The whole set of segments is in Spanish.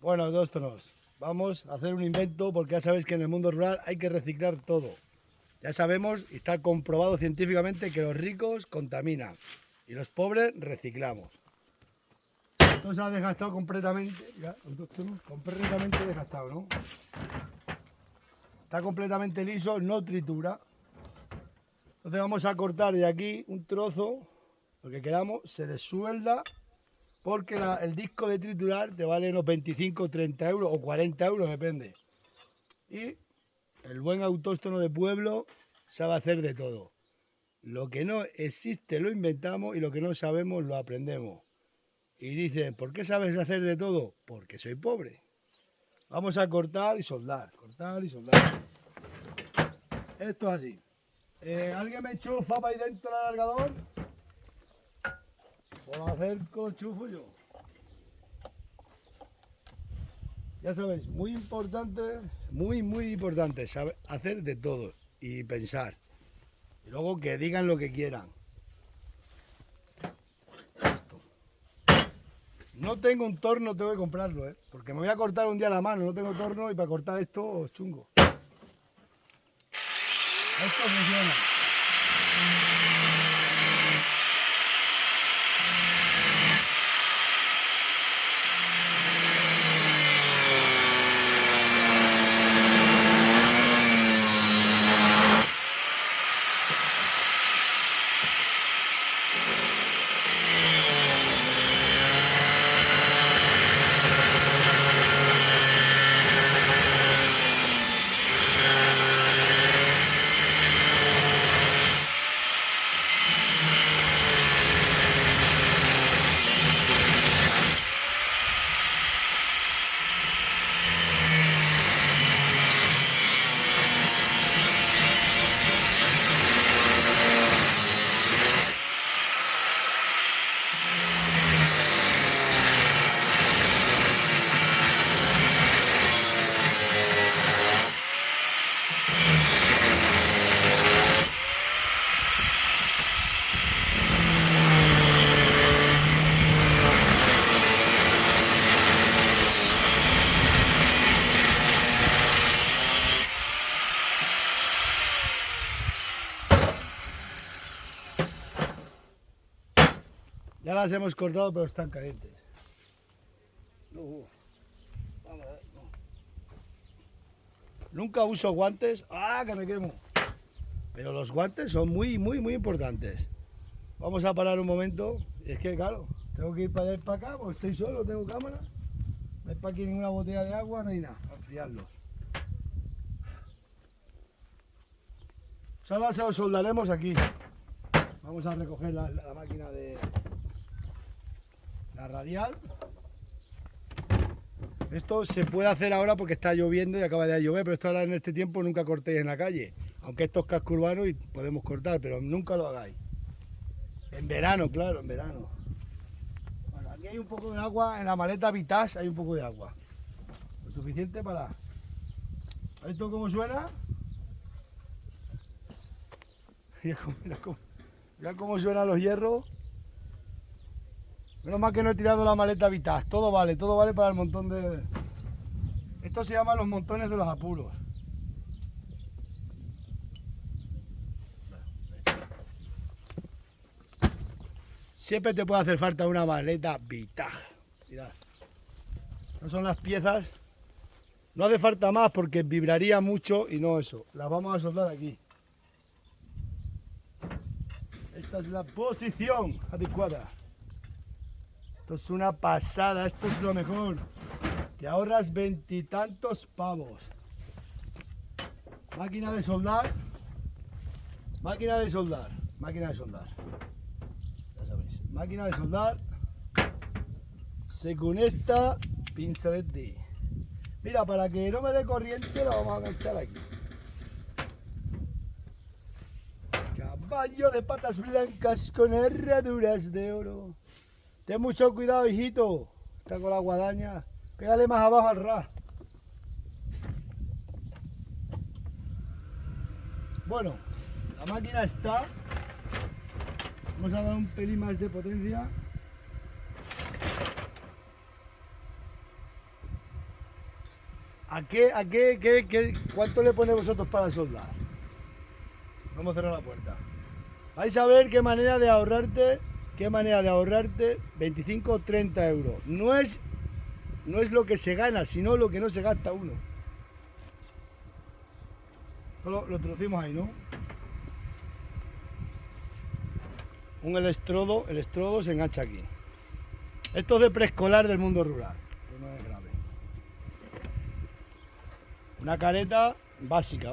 Bueno, autóctonos, vamos a hacer un invento porque ya sabéis que en el mundo rural hay que reciclar todo. Ya sabemos y está comprobado científicamente que los ricos contaminan y los pobres reciclamos. Esto se ha desgastado completamente, ya, autóctonos, completamente desgastado, ¿no? Está completamente liso, no tritura. Entonces vamos a cortar de aquí un trozo, lo que queramos, se desuelda. Porque el disco de triturar te vale unos 25, 30 euros o 40 euros, depende. Y el buen autóctono de pueblo sabe hacer de todo. Lo que no existe lo inventamos y lo que no sabemos lo aprendemos. Y dicen, ¿por qué sabes hacer de todo? Porque soy pobre. Vamos a cortar y soldar, cortar y soldar. Esto es así. ¿Alguien me enchufa para ahí dentro el alargador? Pues lo acerco, enchufo yo. Ya sabéis, muy importante, muy importante, saber hacer de todo y pensar. Y luego que digan lo que quieran. Esto. No tengo un torno, tengo que comprarlo, porque me voy a cortar un día la mano, no tengo torno y para cortar esto chungo. Esto funciona. Ya las hemos cortado, pero están calientes. Vamos a ver, no. Nunca uso guantes. ¡Ah, que me quemo! Pero los guantes son muy importantes. Vamos a parar un momento. Es que, claro, tengo que ir para allá y para acá, porque estoy solo, no tengo cámara. No hay para aquí ninguna botella de agua, no hay nada, para enfriarlos. Ahora se los soldaremos aquí. Vamos a recoger la máquina de la radial. Esto se puede hacer ahora porque está lloviendo y acaba de llover, pero esto ahora en este tiempo nunca cortéis en la calle. Aunque esto es casco urbano y podemos cortar, pero nunca lo hagáis. En verano, claro, en verano. Bueno, aquí hay un poco de agua, en la maleta Vitas hay un poco de agua. Lo suficiente para... ¿Esto cómo suena? Mira cómo suenan los hierros. Menos mal que no he tirado la maleta Vitas. Todo vale para el montón de... Esto se llama los montones de los apuros. Siempre te puede hacer falta una maleta Vitas. Mirad. No son las piezas. No hace falta más porque vibraría mucho y no eso. Las vamos a soldar aquí. Esta es la posición adecuada. Esto es una pasada, esto es lo mejor. Te ahorras 20 y tantos pavos. Máquina de soldar. Máquina de soldar. Máquina de soldar. Ya sabéis. Máquina de soldar. Según esta pincelete. Mira, para que no me dé corriente, lo vamos a enganchar aquí. Caballo de patas blancas con herraduras de oro. Ten mucho cuidado, hijito. Está con la guadaña. Pégale más abajo al ras. Bueno, la máquina está. Vamos a dar un pelín más de potencia. ¿Cuánto le ponéis vosotros para soldar? Vamos a cerrar la puerta. Vais a ver qué manera de ahorrarte 25 o 30 euros. No es lo que se gana, sino lo que no se gasta uno. Solo lo introducimos ahí, ¿no? El estrodo se engancha aquí. Esto es de preescolar del mundo rural, que no es grave. Una careta básica.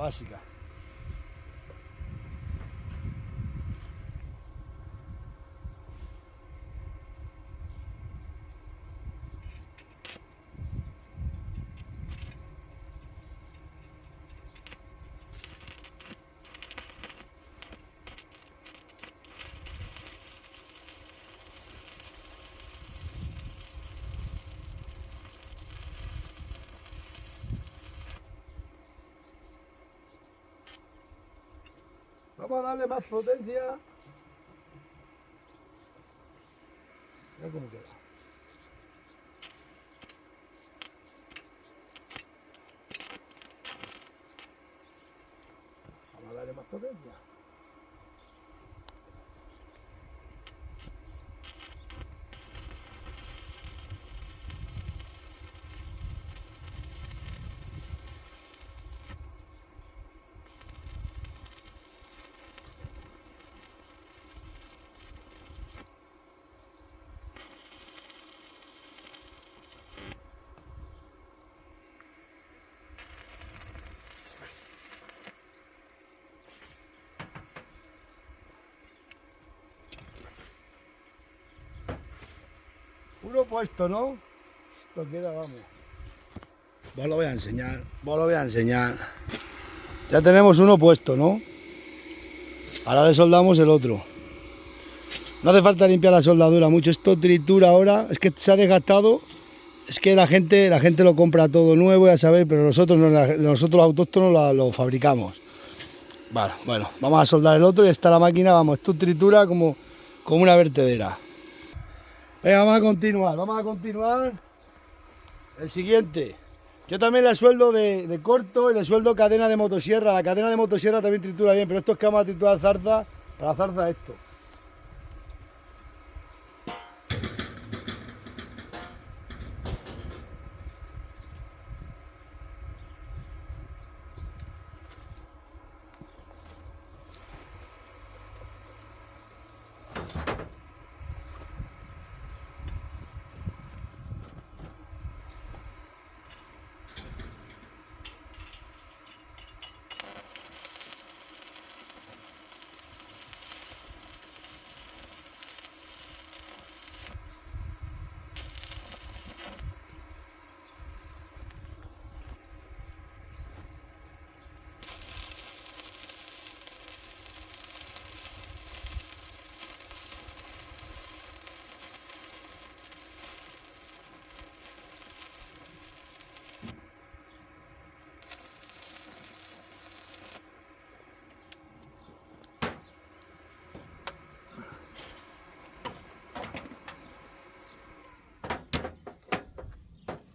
Vamos a darle más potencia. Mira cómo queda. Vamos a darle más potencia. Uno puesto, ¿no? Esto queda, vamos. Vos lo voy a enseñar. Ya tenemos uno puesto, ¿no? Ahora le soldamos el otro. No hace falta limpiar la soldadura mucho. Esto tritura ahora. Es que se ha desgastado. Es que la gente lo compra todo nuevo, ya sabéis, pero nosotros los autóctonos lo fabricamos. Vale, bueno, vamos a soldar el otro y está la máquina, vamos, esto tritura como una vertedera. Venga, vamos a continuar. El siguiente. Yo también le sueldo de corto y le sueldo cadena de motosierra. La cadena de motosierra también tritura bien, pero esto es que vamos a triturar zarza. Para la zarza esto.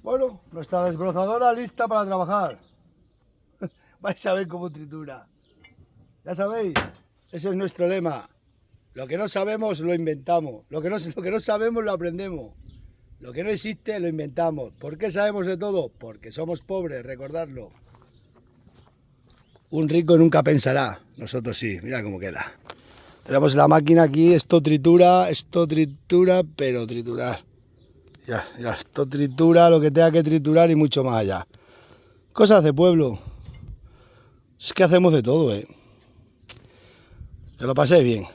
Bueno, nuestra desbrozadora lista para trabajar. Vais a ver cómo tritura. Ya sabéis, ese es nuestro lema. Lo que no sabemos lo inventamos. Lo que no sabemos lo aprendemos. Lo que no existe lo inventamos. ¿Por qué sabemos de todo? Porque somos pobres, recordadlo. Un rico nunca pensará. Nosotros sí, mira cómo queda. Tenemos la máquina aquí, esto tritura, pero triturar. Ya, esto tritura lo que tenga que triturar y mucho más allá. Cosas de pueblo. Es que hacemos de todo, Que lo paséis bien.